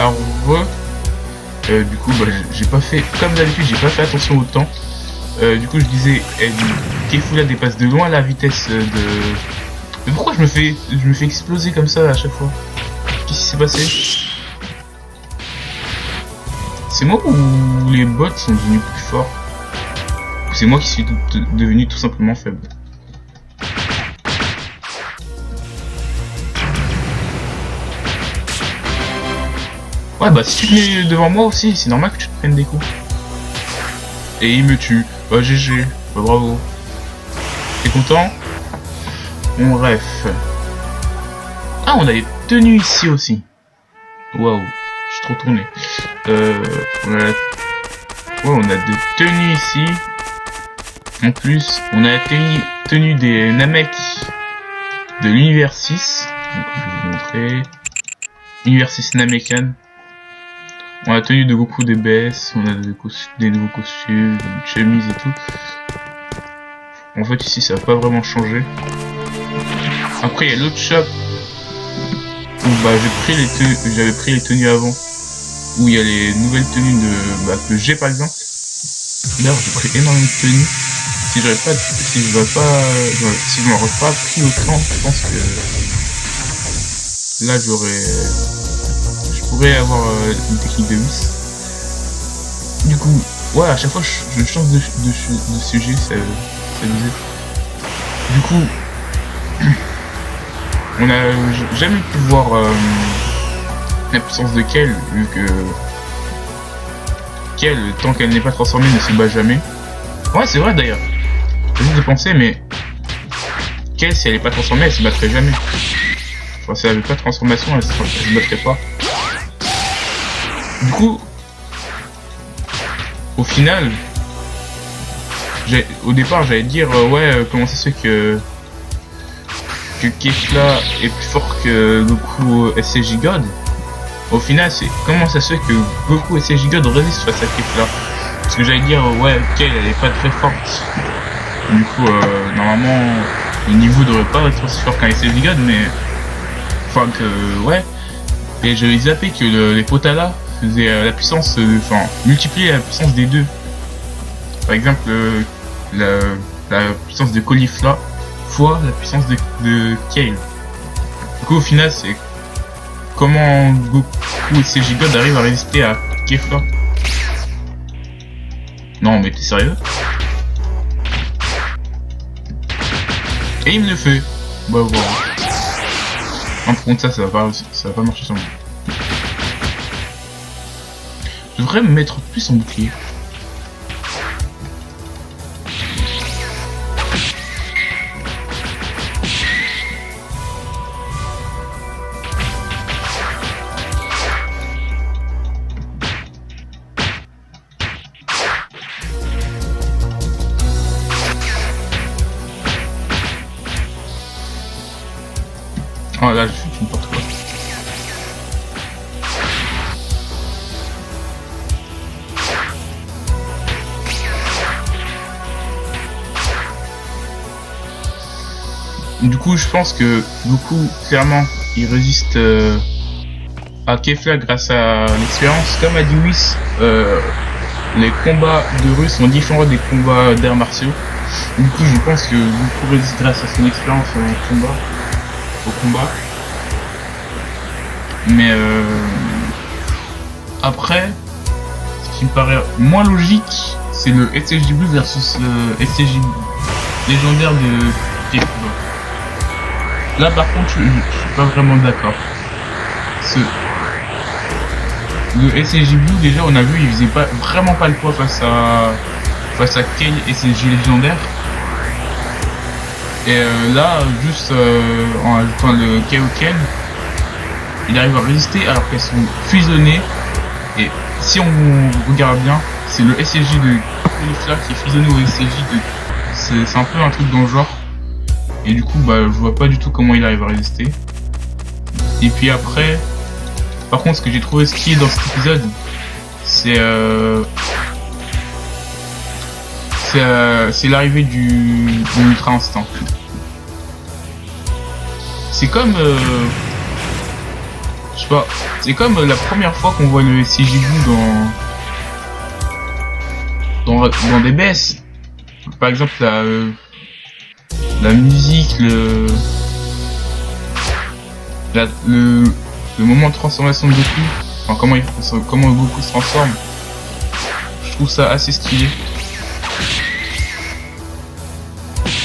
Du coup, bah, j'ai pas fait, comme d'habitude, j'ai pas fait attention au temps. Du coup, je disais, Kefula dépasse de loin la vitesse de... Mais pourquoi je me fais exploser comme ça à chaque fois? Qu'est-ce qui s'est passé? C'est moi ou les bots sont devenus plus forts? Ou c'est moi qui suis devenu tout simplement faible? Ouais, bah si tu te mets devant moi aussi, c'est normal que tu te prennes des coups. Et il me tue. Bah GG. Bah bravo. T'es content? Bon bref. Ah, on a des tenues ici aussi. Waouh. Je suis trop tourné. Ouais, on a des tenues ici. En plus, on a la tenue des Namek de l'univers 6. Donc, je vais vous montrer. Univers 6 Namekan. On a la tenue de Goku DBS, on a des nouveaux costumes, une chemise et tout. En fait ici ça va pas vraiment changer. Après il y a l'autre shop où bah j'avais pris les tenues avant. Où il y a les nouvelles tenues que j'ai par exemple. D'ailleurs j'ai pris énormément de tenues. Si je m'aurais pas pris autant, je pense que là je pourrais avoir une technique de vis. Du coup, ouais, à chaque fois je change de sujet, ça disait. Du coup, on a jamais pu voir la puissance de Kel, vu que Kel, tant qu'elle n'est pas transformée, ne se bat jamais. Ouais, c'est vrai d'ailleurs. J'ai juste de penser, mais Kel, si elle n'est pas transformée, elle se battrait jamais. Enfin, si elle n'avait pas de transformation, elle se battrait pas. Du coup, au final, au départ j'allais dire comment ça se fait que Kefla est plus fort que Goku SCJ God. Au final, c'est comment ça se fait que Goku SCJ God résiste face à Kefla. Parce que j'allais dire ouais, ok, elle est pas très forte. Du coup, normalement, le niveau devrait pas être aussi fort qu'un SCJ God, mais enfin que ouais. Et j'avais zappé que les Potala faisait la puissance, multiplier la puissance des deux. Par exemple, la puissance de Caulifla fois la puissance de Kale. Du coup, au final, c'est comment Goku et CJ God arrivent à résister à Kefla. Non, mais t'es sérieux? Et il me le fait. Bah voilà. Non, par contre, ça va pas marcher sans moi. Je devrais me mettre plus en bouclier. Oh là, je fais n'importe quoi. Du coup, je pense que Goku, clairement, il résiste à Kefla grâce à l'expérience. Comme a dit Whis, les combats de rue sont différents des combats d'arts martiaux. Du coup, je pense que Goku résiste grâce à son expérience au combat. Mais après, ce qui me paraît moins logique, c'est le SCJ Blue versus le SCJ légendaire de Kefla. Là par contre je suis pas vraiment d'accord. Le SCJ Blue déjà on a vu il faisait vraiment pas le poids face à Kale SCJ légendaire. Et là juste en ajoutant le Kaioken, il arrive à résister alors qu'elles sont fusionnées. Et si on regarde bien, c'est le SCJ de Caulifla qui est fusionné au SCJ de... C'est un peu un truc dans le genre. Et du coup, bah, je vois pas du tout comment il arrive à résister. Et puis après, par contre, ce que j'ai trouvé stylé dans cet épisode, c'est l'arrivée de l'Ultra Instinct. C'est comme je sais pas, c'est comme la première fois qu'on voit le CGU dans des baisses. Par exemple la musique, le moment de transformation de Goku, enfin comment Goku se transforme, je trouve ça assez stylé.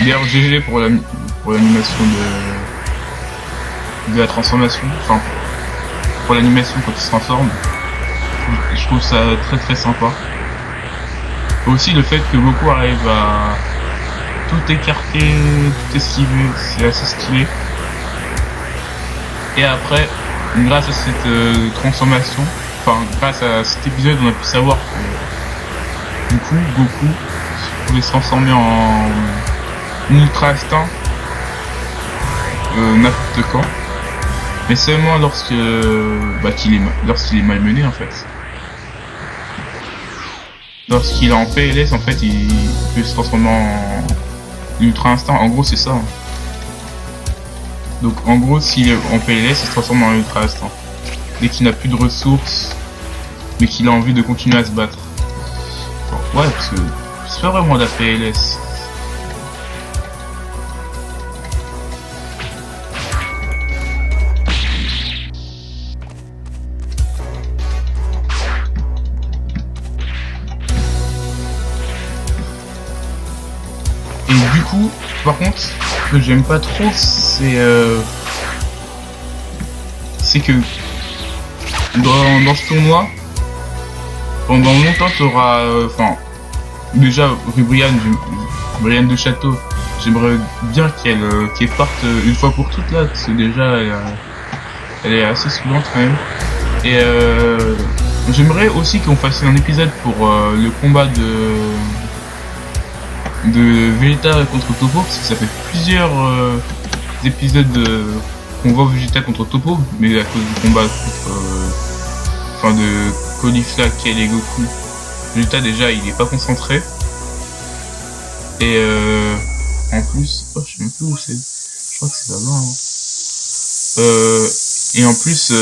D'ailleurs GG pour l'animation de la transformation, enfin pour l'animation quand il se transforme, je trouve ça très très sympa. Et aussi le fait que Goku arrive à tout écarter, tout esquiver, c'est assez stylé. Et après, grâce à cette transformation, enfin grâce à cet épisode, on a pu savoir que du coup Goku pouvait se transformer en Ultra Instinct n'importe quand, mais seulement lorsqu'il est malmené en fait. Lorsqu'il est en PLS en fait, il peut se transformer en Ultra Instinct. En gros c'est ça. Donc en gros s'il est en PLS, il se transforme en Ultra Instinct. Dès qu'il n'a plus de ressources, mais qu'il a envie de continuer à se battre. Enfin, ouais, parce que c'est pas vraiment de la PLS. Et du coup, par contre, ce que j'aime pas trop, c'est que dans ce tournoi, pendant longtemps, tu auras, enfin, déjà Brienne de Château, j'aimerais bien qu'elle parte une fois pour toutes là, parce que déjà elle est assez saoulante quand même. Et j'aimerais aussi qu'on fasse un épisode pour le combat de Vegeta contre Toppo, parce que ça fait plusieurs épisodes qu'on voit Vegeta contre Toppo, mais à cause du combat de Caulifla, Kel et Goku, Vegeta déjà il est pas concentré. Et en plus, oh, je sais même plus où c'est, je crois que c'est là-bas. Hein. Et en plus,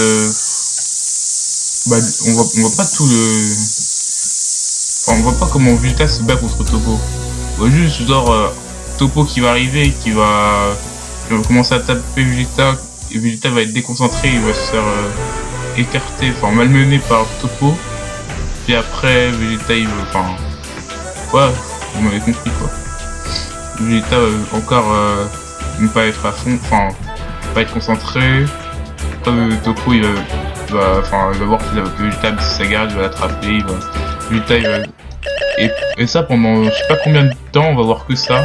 on voit pas tout le, enfin, on voit pas comment Vegeta se bat contre Toppo. On voit juste genre Toppo qui va arriver, qui va commencer à taper Vegeta, et Vegeta va être déconcentré, il va se faire écarter, enfin malmené par Toppo. Puis après Vegeta il veut, enfin, ouais, vous m'avez compris quoi. Vegeta encore ne pas être à fond, enfin pas être concentré. Après Toppo il va voir que Vegeta a baissé sa garde, il va l'attraper, Vegeta il va... Et ça pendant je sais pas combien de temps, on va voir que ça.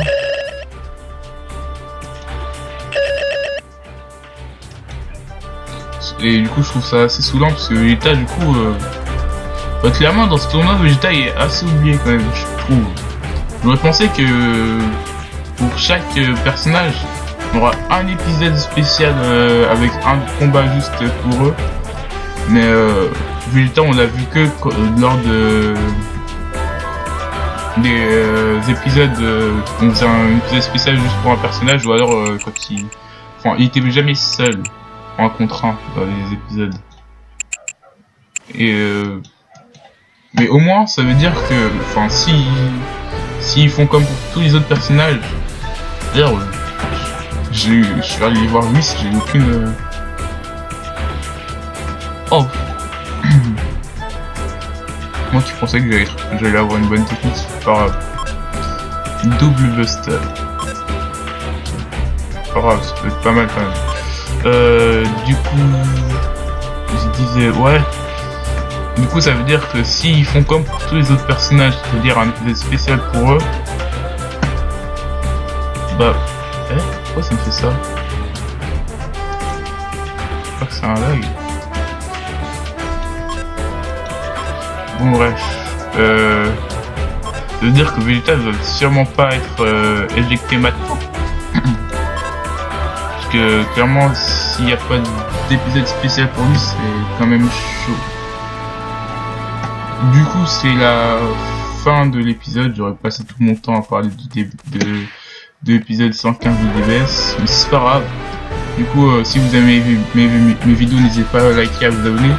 Et du coup je trouve ça assez saoulant parce que Vegeta du coup clairement dans ce tournoi Vegeta il est assez oublié quand même, je trouve. J'aurais pensé que pour chaque personnage on aura un épisode spécial avec un combat juste pour eux. Mais Vegeta on l'a vu que lors des épisodes on faisait un épisode spécial juste pour un personnage, ou alors quand il était jamais seul en contre 1 dans les épisodes. Et mais au moins ça veut dire que enfin s'ils font comme pour tous les autres personnages, d'ailleurs je suis allé les voir lui, j'ai aucune oh moi qui pensais que j'allais avoir une bonne technique par double buster. Pas grave, ça peut être pas mal quand même. Du coup je disais ouais, du coup ça veut dire que s'ils font comme pour tous les autres personnages, c'est-à-dire un épisode spécial pour eux, bah pourquoi ça me fait ça? Je crois que c'est un lag. Bon bref, ça veut dire que Vegeta ne va sûrement pas être éjecté maintenant. Parce que clairement s'il n'y a pas d'épisode spécial pour lui, c'est quand même chaud. Du coup c'est la fin de l'épisode, j'aurais passé tout mon temps à parler de l'épisode 115 de DBS, mais c'est pas grave. Du coup, si vous aimez mes vidéos, n'hésitez pas à liker, à vous abonner.